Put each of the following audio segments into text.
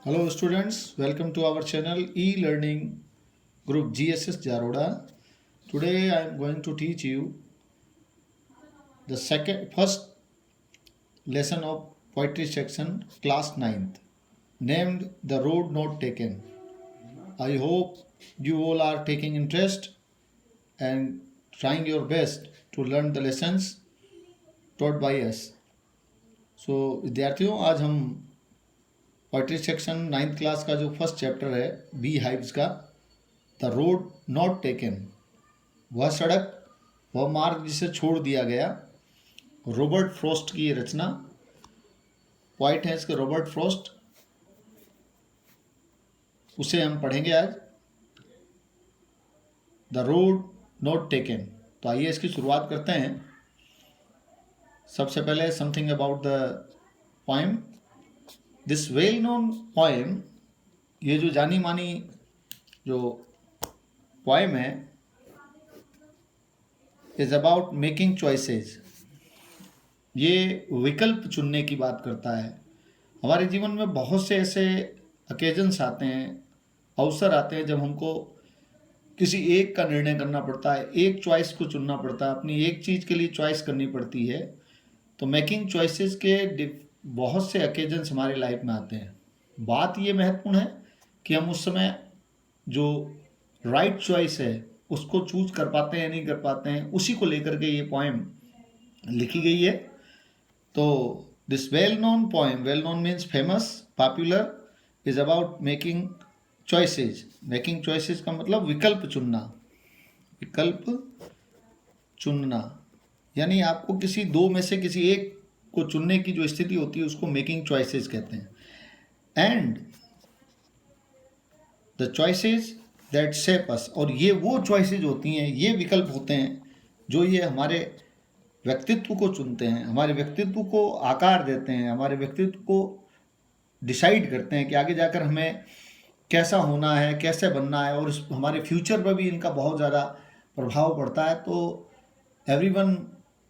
Hello students, welcome to our channel e-learning group GSS Jaroda. Today I am going to teach you the first lesson of poetry section class 9th named The Road Not Taken. I hope you all are taking interest and trying your best to learn the lessons taught by us. So विद्यार्थियों आज हम poetry section 9th class का जो first chapter है bee hives का the road not taken, वह सड़क वह मार्ग जिसे छोड़ दिया गया, रॉबर्ट फ्रॉस्ट की रचना। पॉइंट है इसके रॉबर्ट फ्रॉस्ट, उसे हम पढ़ेंगे आज। The road not taken. तो आइए इसकी शुरुआत करते हैं। सबसे पहले something about the poem. This well known poem, ये जो जानी मानी जो पोएम है, इज अबाउट मेकिंग चॉइसेस। ये विकल्प चुनने की बात करता है। हमारे जीवन में बहुत से ऐसे ओकेजन्स आते हैं, अवसर आते हैं जब हमको किसी एक का निर्णय करना पड़ता है, एक चॉइस को चुनना पड़ता है, अपनी एक चीज़ के लिए चॉइस करनी पड़ती है। तो मेकिंग चॉइसेस के बहुत से ओकेजन्स हमारे लाइफ में आते हैं। बात ये महत्वपूर्ण है कि हम उस समय जो राइट चॉइस है उसको चूज कर पाते हैं या नहीं कर पाते हैं, उसी को लेकर के ये पोएम लिखी गई है। तो this well known poem, well known means famous, popular, is about making choices. Making choices का मतलब विकल्प चुनना। विकल्प चुनना यानी आपको किसी दो में से किसी एक को चुनने की जो स्थिति होती है उसको मेकिंग चॉइसेस कहते हैं। And the choices that shape us, और ये वो चॉइसेस होती हैं, ये विकल्प होते हैं जो ये हमारे व्यक्तित्व को चुनते हैं, हमारे व्यक्तित्व को आकार देते हैं, हमारे व्यक्तित्व को डिसाइड करते हैं कि आगे जाकर हमें कैसा होना है, कैसे बनना है, और हमारे फ्यूचर पर भी इनका बहुत ज़्यादा प्रभाव पड़ता है। तो everyone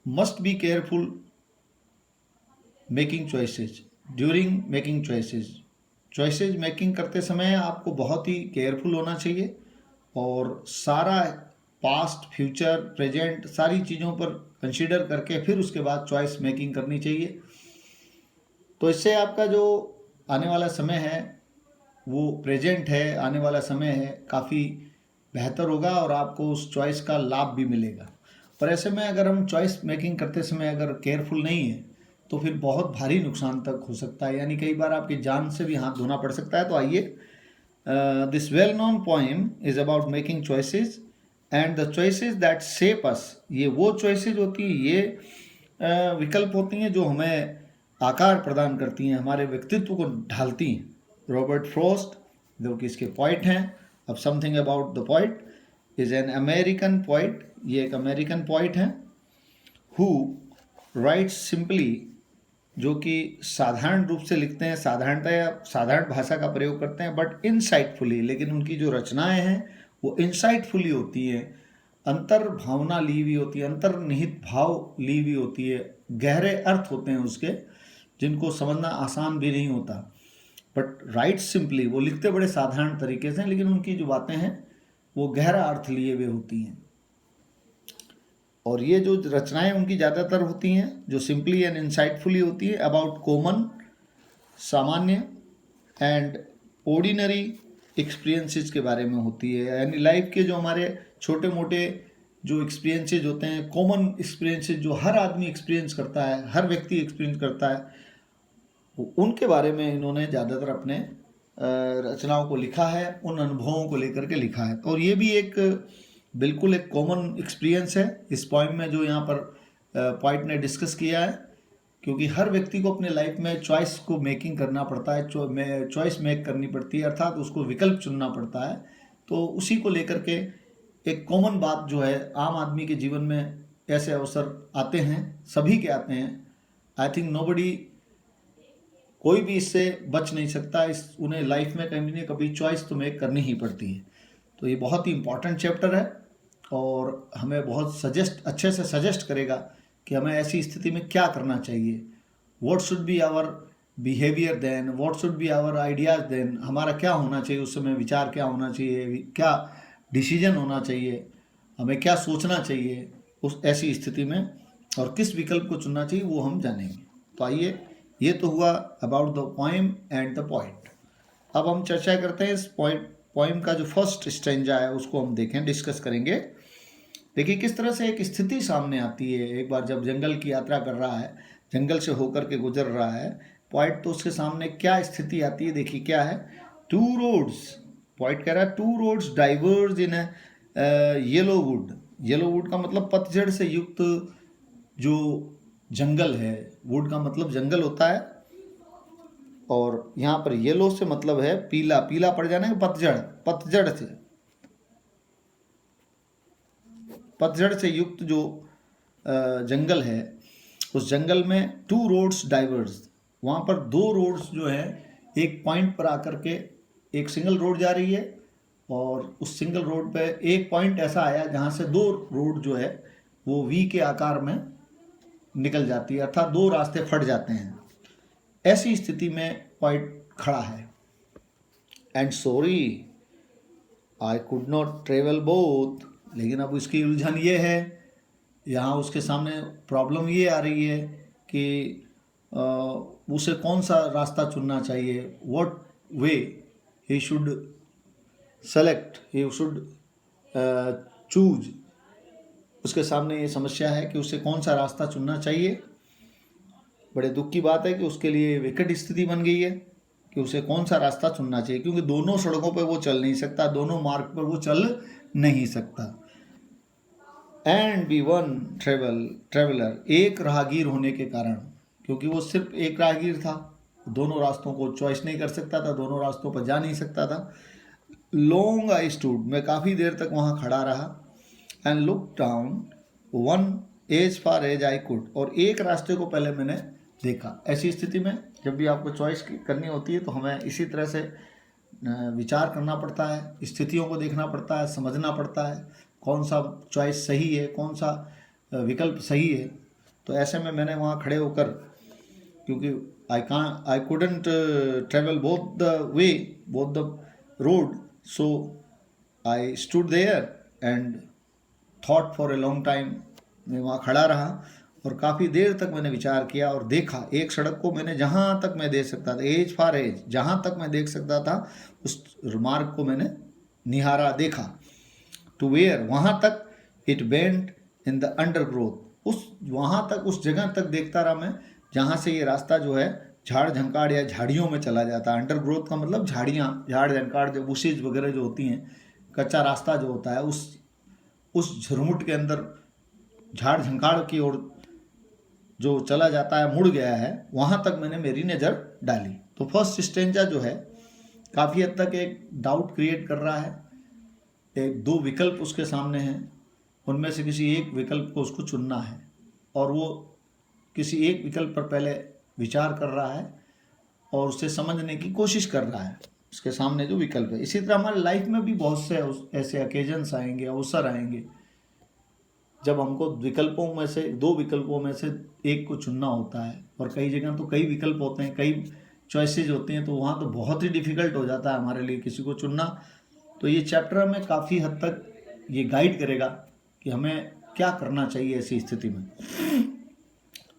must be careful making choices. During making choices making करते समय आपको बहुत ही केयरफुल होना चाहिए और सारा पास्ट, फ्यूचर, प्रेजेंट सारी चीज़ों पर कंसीडर करके फिर उसके बाद चॉइस मेकिंग करनी चाहिए। तो इससे आपका जो आने वाला समय है वो प्रेजेंट है, आने वाला समय है काफ़ी बेहतर होगा और आपको उस चॉइस का लाभ भी मिलेगा। पर ऐसे में अगर हम चॉइस मेकिंग करते समय अगर केयरफुल नहीं है तो फिर बहुत भारी नुकसान तक हो सकता है, यानी कई बार आपकी जान से भी हाथ धोना पड़ सकता है। तो आइए, this well known poem is about making choices and the choices that shape us. ये वो चॉइसेस होती हैं, ये विकल्प होती हैं जो हमें आकार प्रदान करती हैं, हमारे व्यक्तित्व को ढालती हैं। रॉबर्ट फ्रॉस्ट जो कि इसके पोइट हैं। अब something about the poet, is an American poet, ये एक अमेरिकन पोइट हैं। हु राइट्स सिंपली, जो कि साधारण रूप से लिखते हैं, साधारण भाषा का प्रयोग करते हैं, बट इनसाइटफुली, लेकिन उनकी जो रचनाएं हैं वो इनसाइटफुली होती हैं, अंतर भावना ली हुई होती है, अंतर्निहित भाव ली हुई होती है, गहरे अर्थ होते हैं उसके, जिनको समझना आसान भी नहीं होता। बट राइट सिंपली, वो लिखते बड़े साधारण तरीके से, लेकिन उनकी जो बातें हैं वो गहरा अर्थ लिए हुए होती हैं। और ये जो रचनाएं उनकी ज़्यादातर होती हैं जो सिंपली एंड इंसाइटफुली होती है, अबाउट कॉमन, सामान्य, एंड ऑर्डिनरी एक्सपीरियंसेस के बारे में होती है। यानी लाइफ के जो हमारे छोटे मोटे जो एक्सपीरियंसेस होते हैं, कॉमन एक्सपीरियंसेस जो हर आदमी एक्सपीरियंस करता है, हर व्यक्ति एक्सपीरियंस करता है, उनके बारे में इन्होंने ज़्यादातर अपने रचनाओं को लिखा है, उन अनुभवों को लेकर के लिखा है। और ये भी एक बिल्कुल एक कॉमन एक्सपीरियंस है इस पॉइंट में जो यहाँ पर पॉइंट ने डिस्कस किया है, क्योंकि हर व्यक्ति को अपने लाइफ में चॉइस को मेकिंग करना पड़ता है, चॉइस मेक करनी पड़ती है, अर्थात उसको विकल्प चुनना पड़ता है। तो उसी को लेकर के एक कॉमन बात जो है, आम आदमी के जीवन में ऐसे अवसर आते हैं, सभी के आते हैं। आई थिंक नोबडी, कोई भी इससे बच नहीं सकता, उन्हें लाइफ में कभी ना कभी चॉइस तो मेक करनी ही पड़ती है। तो ये बहुत ही इंपॉर्टेंट चैप्टर है और हमें बहुत अच्छे से सजेस्ट करेगा कि हमें ऐसी स्थिति में क्या करना चाहिए, what should be our behaviour then, what should be our ideas then, हमारा क्या होना चाहिए उस समय, विचार क्या होना चाहिए, क्या डिसीजन होना चाहिए, हमें क्या सोचना चाहिए उस ऐसी स्थिति में, और किस विकल्प को चुनना चाहिए वो हम जानेंगे। तो आइए, ये तो हुआ about the poem and the point. अब हम चर्चा करते हैं इस पोएम का जो फर्स्ट स्ट्रेंजा है उसको हम देखें, डिस्कस करेंगे। देखिए किस तरह से एक स्थिति सामने आती है। एक बार जब जंगल की यात्रा कर रहा है, जंगल से होकर के गुजर रहा है पॉइंट, तो उसके सामने क्या स्थिति आती है। देखिए क्या है, टू रोड्स, पॉइंट कह रहा है two roads diverge in yellow wood. Yellow wood का मतलब पतझड़ से युक्त जो जंगल है, वुड का मतलब जंगल होता है, और यहाँ पर येलो से मतलब है पीला, पीला पड़ जाना है पतझड़, पतझड़ से युक्त जो जंगल है, उस जंगल में टू रोड्स डाइवर्स, वहाँ पर दो रोड्स जो है एक पॉइंट पर आकर के, एक सिंगल रोड जा रही है और उस सिंगल रोड पे एक पॉइंट ऐसा आया जहाँ से दो रोड जो है वो वी के आकार में निकल जाती है, अर्थात दो रास्ते फट जाते हैं। ऐसी स्थिति में पॉइंट खड़ा है। And sorry I could not travel both, लेकिन अब उसकी उलझन ये है, यहाँ उसके सामने प्रॉब्लम ये आ रही है कि उसे कौन सा रास्ता चुनना चाहिए, what way he should select, he should choose. उसके सामने ये समस्या है कि उसे कौन सा रास्ता चुनना चाहिए। बड़े दुख की बात है कि उसके लिए विकट स्थिति बन गई है कि उसे कौन सा रास्ता चुनना चाहिए, क्योंकि दोनों सड़कों पर वो चल नहीं सकता, दोनों मार्ग पर वो चल नहीं सकता। एंड बी वन ट्रेवलर, एक राहगीर होने के कारण, क्योंकि वो सिर्फ एक राहगीर था, दोनों रास्तों को चॉइस नहीं कर सकता था, दोनों रास्तों पर जा नहीं सकता था। लॉन्ग आई स्टूड, मैं काफ़ी देर तक वहाँ खड़ा रहा। And look down one as far as I could, और एक रास्ते को पहले मैंने देखा। ऐसी स्थिति में जब भी आपको चॉइस करनी होती है तो हमें इसी तरह से विचार करना पड़ता है, स्थितियों को देखना पड़ता है, समझना पड़ता है कौन सा चॉइस सही है, कौन सा विकल्प सही है। तो ऐसे में मैंने वहाँ खड़े होकर, क्योंकि I couldn't travel both the way, both the road, so I stood there and thought for a long time. मैं वहाँ खड़ा रहा और काफ़ी देर तक मैंने विचार किया और देखा एक सड़क को मैंने, जहाँ तक मैं देख सकता था, एज फार एज, जहाँ तक मैं देख सकता था उस मार्ग को मैंने निहारा, देखा। टू वेयर, वहाँ तक, it bent in the undergrowth, उस वहाँ तक, उस जगह तक देखता रहा मैं जहाँ से ये रास्ता जो है झाड़ झंकाड़ या झाड़ियों में चला जाता है। अंडरग्रोथ का मतलब झाड़ियाँ, झाड़ झंकाड़ जो बुशेज वगैरह जो होती हैं, कच्चा रास्ता जो होता है, उस झुरमुट के अंदर झाड़ झंकाड़ की ओर जो चला जाता है, मुड़ गया है, वहाँ तक मैंने मेरी नज़र डाली। तो फर्स्ट स्टेंजा जो है काफ़ी हद तक एक डाउट क्रिएट कर रहा है। एक दो विकल्प उसके सामने हैं, उनमें से किसी एक विकल्प को उसको चुनना है, और वो किसी एक विकल्प पर पहले विचार कर रहा है और उसे समझने की कोशिश कर रहा है, उसके सामने जो विकल्प है। इसी तरह हमारे लाइफ में भी बहुत से ऐसे ओकेजन्स आएंगे, अवसर आएंगे, जब हमको विकल्पों में से, दो विकल्पों में से एक को चुनना होता है। और कई जगह तो कई विकल्प होते हैं, कई चॉइसेस होती हैं, तो वहाँ तो बहुत ही डिफ़िकल्ट हो जाता है हमारे लिए किसी को चुनना। तो ये चैप्टर हमें काफ़ी हद तक ये गाइड करेगा कि हमें क्या करना चाहिए ऐसी स्थिति में।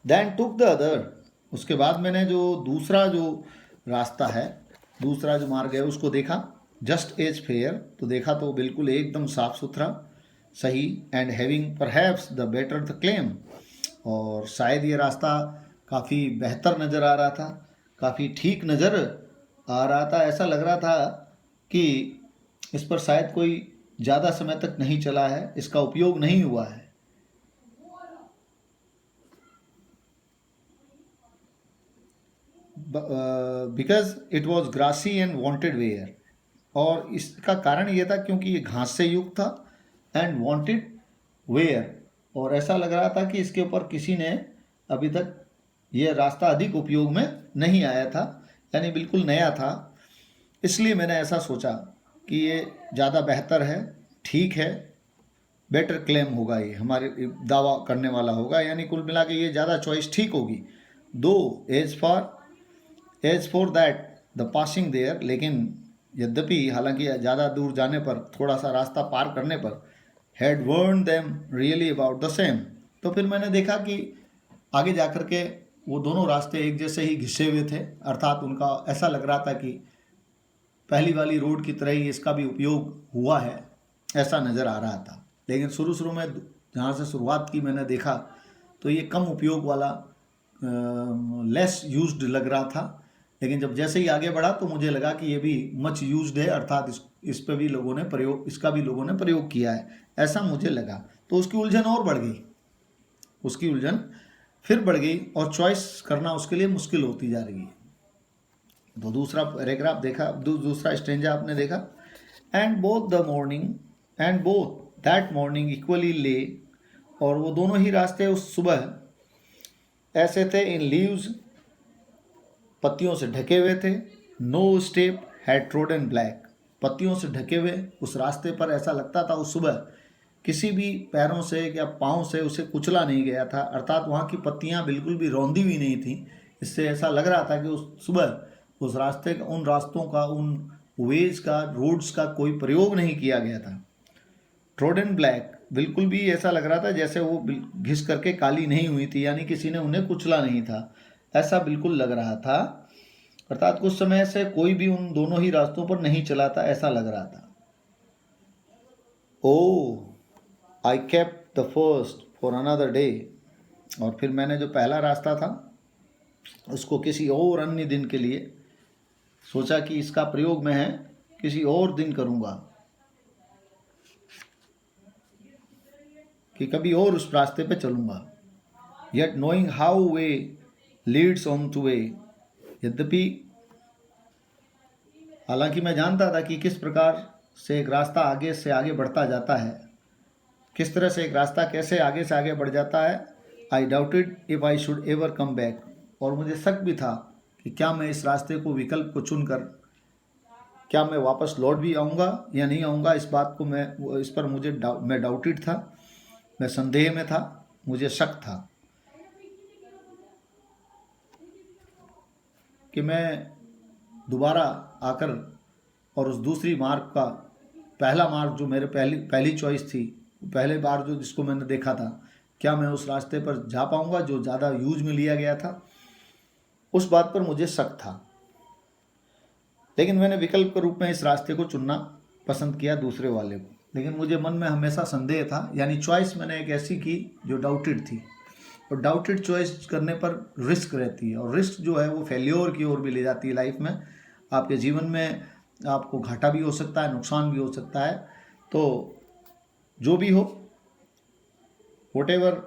देन टुक द अदर, उसके बाद मैंने जो दूसरा जो रास्ता है, दूसरा जो मार्ग है उसको देखा। जस्ट एज फेयर, तो देखा तो बिल्कुल एकदम साफ सुथरा, सही। And having perhaps the better the claim, और शायद ये रास्ता काफ़ी बेहतर नज़र आ रहा था, काफ़ी ठीक नज़र आ रहा था। ऐसा लग रहा था कि इस पर शायद कोई ज़्यादा समय तक नहीं चला है, इसका उपयोग नहीं हुआ है। Because it was grassy and wanted wear, और इसका कारण ये था क्योंकि ये घास से युक्त था, एंड वॉन्टेड वेयर, और ऐसा लग रहा था कि इसके ऊपर किसी ने अभी तक ये रास्ता अधिक उपयोग में नहीं आया था, यानी बिल्कुल नया था। इसलिए मैंने ऐसा सोचा कि ये ज़्यादा बेहतर है, ठीक है, बेटर क्लेम होगा, ये हमारे दावा करने वाला होगा, यानी कुल मिला के ये ज़्यादा चॉइस ठीक होगी। Though as for as for that the passing there, लेकिन यद्यपि हालांकि ज़्यादा दूर जाने पर, थोड़ा सा रास्ता पार करने पर, had worn them really about the same. तो फिर मैंने देखा कि आगे जाकर के वो दोनों रास्ते एक जैसे ही घिसे हुए थे, अर्थात उनका ऐसा लग रहा था कि पहली वाली रोड की तरह ही इसका भी उपयोग हुआ है, ऐसा नज़र आ रहा था। लेकिन शुरू शुरू में जहाँ से शुरुआत की मैंने देखा तो ये कम उपयोग वाला, लेस यूज्ड लग रहा था। लेकिन जब जैसे ही आगे बढ़ा तो मुझे लगा कि ये भी मच यूज्ड है, अर्थात इस पे भी लोगों ने प्रयोग, इसका भी लोगों ने प्रयोग किया है, ऐसा मुझे लगा। तो उसकी उलझन और बढ़ गई, उसकी उलझन फिर बढ़ गई और चॉइस करना उसके लिए मुश्किल होती जा रही है। तो दूसरा पैराग्राफ देखा, दूसरा स्टेंजा आपने देखा, and both the morning and both that morning equally ले, और वो दोनों ही रास्ते उस सुबह ऐसे थे, इन लीव्स, पत्तियों से ढके हुए थे, no step had trodden black, पत्तियों से ढके हुए उस रास्ते पर ऐसा लगता था उस सुबह किसी भी पैरों से या पाँव से उसे कुचला नहीं गया था, अर्थात वहाँ की पत्तियाँ बिल्कुल भी रौंदी हुई नहीं थी। इससे ऐसा लग रहा था कि उस सुबह उस रास्ते का, उन रास्तों का, उन वेज का, रोड्स का कोई प्रयोग नहीं किया गया था। ट्रोडन ब्लैक, बिल्कुल भी ऐसा लग रहा था जैसे वो घिस करके काली नहीं हुई थी, यानी किसी ने उन्हें कुचला नहीं था, ऐसा बिल्कुल लग रहा था। अर्थात कुछ समय से कोई भी उन दोनों ही रास्तों पर नहीं चला था, ऐसा लग रहा था। Oh I kept the first for another day, और फिर मैंने जो पहला रास्ता था उसको किसी और अन्य दिन के लिए सोचा कि इसका प्रयोग मैं किसी और दिन करूँगा, कि कभी और उस रास्ते पे चलूँगा। Yet knowing how way Leeds on two way, यद्यपि हालांकि मैं जानता था कि किस प्रकार से एक रास्ता आगे से आगे बढ़ता जाता है, किस तरह से एक रास्ता कैसे आगे से आगे बढ़ जाता है। आई doubted if I should ever come back, और मुझे शक भी था कि क्या मैं इस रास्ते को, विकल्प को चुनकर क्या मैं वापस लौट भी आऊँगा या नहीं आऊँगा। इस बात को इस पर मैं डाउटेड था, मैं संदेह में था, मुझे शक था कि मैं दोबारा आकर और उस दूसरी मार्ग का, पहला मार्ग जो मेरे पहली चॉइस थी, पहले बार जो जिसको मैंने देखा था, क्या मैं उस रास्ते पर जा पाऊँगा जो ज़्यादा यूज में लिया गया था, उस बात पर मुझे शक था। लेकिन मैंने विकल्प के रूप में इस रास्ते को चुनना पसंद किया, दूसरे वाले को। लेकिन मुझे मन में हमेशा संदेह था, यानी चॉइस मैंने एक ऐसी की जो डाउटेड थी, और डाउटेड चॉइस करने पर रिस्क रहती है, और रिस्क जो है वो फेल्योर की ओर भी ले जाती है। लाइफ में, आपके जीवन में आपको घाटा भी हो सकता है, नुकसान भी हो सकता है। तो जो भी हो, व्हाटएवर,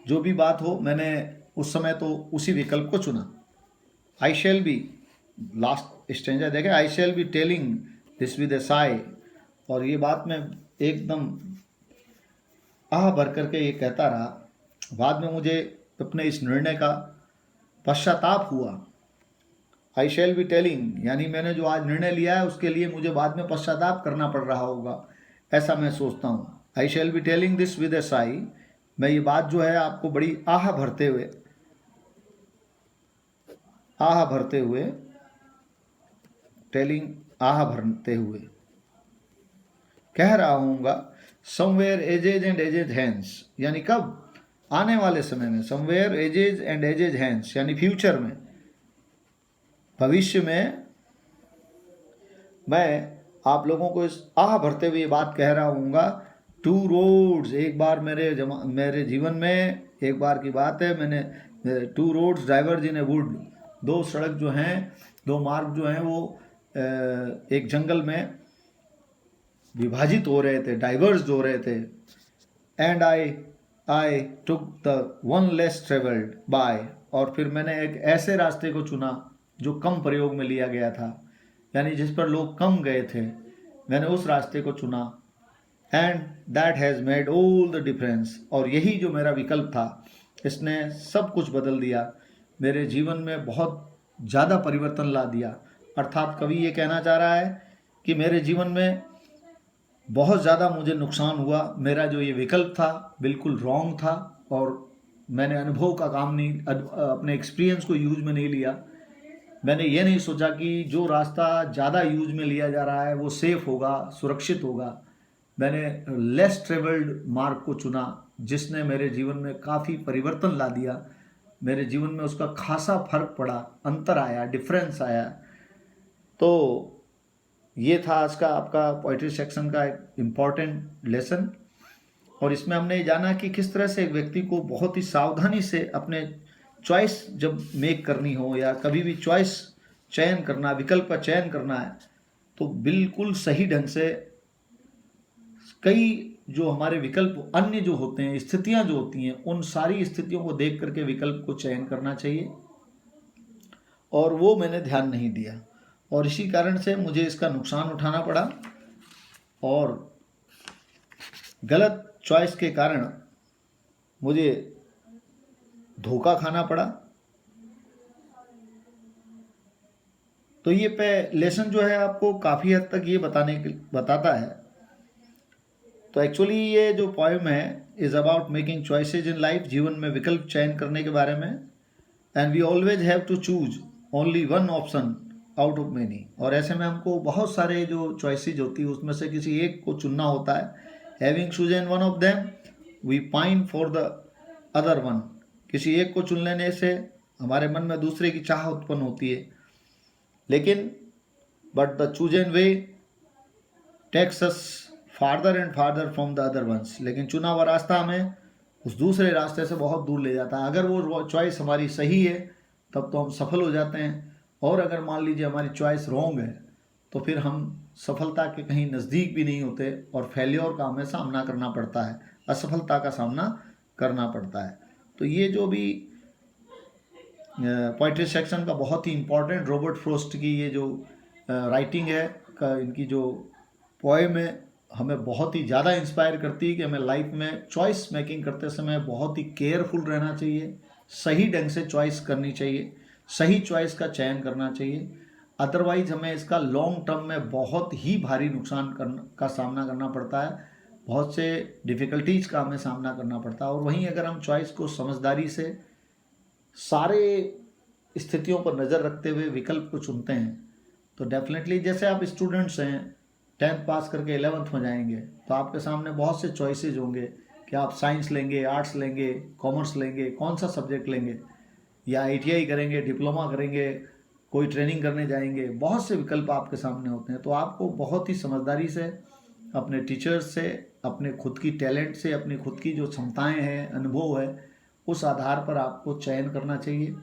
जो भी बात हो, मैंने उस समय तो उसी विकल्प को चुना। I shall be, last stanza देखें, I shall be telling this with a sigh, और ये बात मैं एकदम आह भर करके ये कहता रहा। बाद में मुझे अपने इस निर्णय का पश्चाताप हुआ। आई शैल बी टेलिंग, यानी मैंने जो आज निर्णय लिया है उसके लिए मुझे बाद में पश्चाताप करना पड़ रहा होगा, ऐसा मैं सोचता हूँ। I shall be telling this with a sigh, मैं ये बात जो है आपको बड़ी आह भरते हुए टेलिंग, आह भरते हुए कह रहा हूँगा। Somewhere ages and ages hence, यानी कब, आने वाले समय में। Somewhere ages and ages hence, यानी फ्यूचर में, भविष्य में मैं आप लोगों को इस आह भरते हुए ये बात कह रहा हूँगा। टू रोड्स, एक बार मेरे जीवन में एक बार की बात है, मैंने two roads diverge in a wood, दो सड़क जो हैं, दो मार्ग जो हैं वो एक जंगल में विभाजित हो रहे थे, डाइवर्ज हो रहे थे। And I took the one less travelled by, और फिर मैंने एक ऐसे रास्ते को चुना जो कम प्रयोग में लिया गया था, यानी जिस पर लोग कम गए थे, मैंने उस रास्ते को चुना। And that has made all the difference, और यही जो मेरा विकल्प था इसने सब कुछ बदल दिया, मेरे जीवन में बहुत ज़्यादा परिवर्तन ला दिया। अर्थात कवि ये कहना चाह रहा है कि मेरे जीवन में बहुत ज़्यादा मुझे नुकसान हुआ, मेरा जो ये विकल्प था बिल्कुल रॉन्ग था, और मैंने अनुभव का काम नहीं, अपने एक्सपीरियंस को यूज में नहीं लिया, मैंने ये नहीं सोचा कि जो रास्ता ज़्यादा यूज में लिया जा रहा है वो सेफ होगा, सुरक्षित होगा। मैंने लेस ट्रेवल्ड मार्ग को चुना, जिसने मेरे जीवन में काफ़ी परिवर्तन ला दिया। मेरे जीवन में उसका खासा फर्क पड़ा, अंतर आया, डिफरेंस आया। तो ये था आज का आपका पोइट्री सेक्शन का एक इम्पॉर्टेंट लेसन। और इसमें हमने ये जाना कि किस तरह से एक व्यक्ति को बहुत ही सावधानी से अपने चॉइस जब मेक करनी हो या कभी भी चॉइस चयन करना, विकल्प का चयन करना है, तो बिल्कुल सही ढंग से कई जो हमारे विकल्प अन्य जो होते हैं, स्थितियां जो होती हैं, उन सारी स्थितियों को देख करके विकल्प को चयन करना चाहिए। और वो मैंने ध्यान नहीं दिया और इसी कारण से मुझे इसका नुकसान उठाना पड़ा और गलत चॉइस के कारण मुझे धोखा खाना पड़ा। तो ये लेसन जो है आपको काफ़ी हद तक ये बताता है। तो एक्चुअली ये जो पोएम है is about making choices in life, जीवन में विकल्प चयन करने के बारे में। And we always have to choose only one option out of many. और ऐसे में हमको बहुत सारे जो चॉइसेस होती है उसमें से किसी एक को चुनना होता है। Having chosen one of them we pine for the other one. किसी एक को चुन लेने से हमारे मन में दूसरे की चाह उत्पन्न होती है, लेकिन but the chosen way takes us farther and farther from the other ones. लेकिन चुना हुआ रास्ता हमें उस दूसरे रास्ते से बहुत दूर ले जाता है। अगर वो चॉइस हमारी सही है तब तो हम सफल हो जाते हैं, और अगर मान लीजिए हमारी चॉइस रॉन्ग है तो फिर हम सफलता के कहीं नज़दीक भी नहीं होते और फेल्योर का हमें सामना करना पड़ता है, असफलता का सामना करना पड़ता है। तो ये जो भी पोइट्री सेक्शन का बहुत ही इम्पोर्टेंट रॉबर्ट फ्रॉस्ट की ये जो राइटिंग है, इनकी जो पोएम है, हमें बहुत ही ज़्यादा इंस्पायर करती है कि हमें लाइफ में चॉइस मेकिंग करते समय बहुत ही केयरफुल रहना चाहिए, सही ढंग से चॉइस करनी चाहिए, सही चॉइस का चयन करना चाहिए। अदरवाइज हमें इसका लॉन्ग टर्म में बहुत ही भारी नुकसान का सामना करना पड़ता है, बहुत से डिफ़िकल्टीज़ का हमें सामना करना पड़ता है। और वहीं अगर हम चॉइस को समझदारी से सारे स्थितियों पर नज़र रखते हुए विकल्प को चुनते हैं तो डेफिनेटली, जैसे आप स्टूडेंट्स हैं 10th पास करके 11th में जाएंगे तो आपके सामने बहुत से चॉइसेस होंगे कि आप साइंस लेंगे, आर्ट्स लेंगे, कॉमर्स लेंगे, कौन सा सब्जेक्ट लेंगे, या ITI करेंगे, डिप्लोमा करेंगे, कोई ट्रेनिंग करने जाएंगे। बहुत से विकल्प आपके सामने होते हैं। तो आपको बहुत ही समझदारी से अपने टीचर्स से, अपने खुद की टैलेंट से, अपनी खुद की जो क्षमताएं हैं, अनुभव है, उस आधार पर आपको चयन करना चाहिए।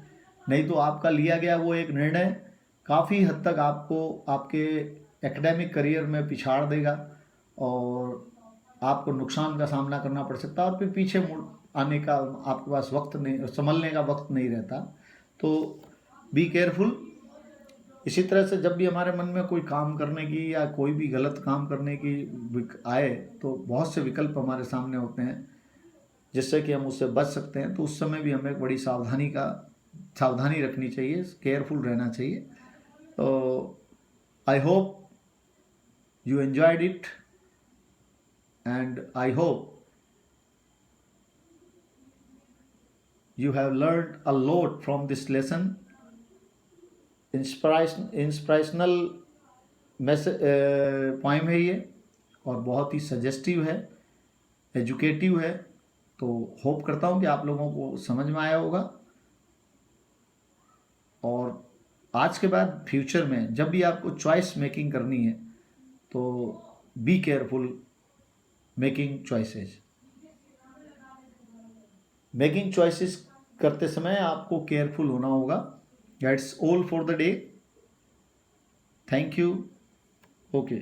नहीं तो आपका लिया गया वो एक निर्णय काफ़ी हद तक आपको आपके एकेडमिक करियर में पिछाड़ देगा और आपको नुकसान का सामना करना पड़ सकता है और फिर पीछे मुड़ आने का आपके पास वक्त नहीं, संभलने का वक्त नहीं रहता। तो बी केयरफुल। इसी तरह से जब भी हमारे मन में कोई काम करने की या कोई भी गलत काम करने की आए तो बहुत से विकल्प हमारे सामने होते हैं जिससे कि हम उससे बच सकते हैं। तो उस समय भी हमें बड़ी सावधानी रखनी चाहिए, केयरफुल रहना चाहिए। तो I hope you enjoyed it, and I hope you have learned a lot from this lesson. Inspirational poem है ये और बहुत ही सजेस्टिव है, एजुकेटिव है। तो होप करता हूँ कि आप लोगों को समझ में आया होगा। और आज के बाद फ्यूचर में जब भी आपको चॉइस मेकिंग करनी है तो be careful making choices. Making choices करते समय आपको केयरफुल होना होगा। That's all for the day. Thank you. Okay.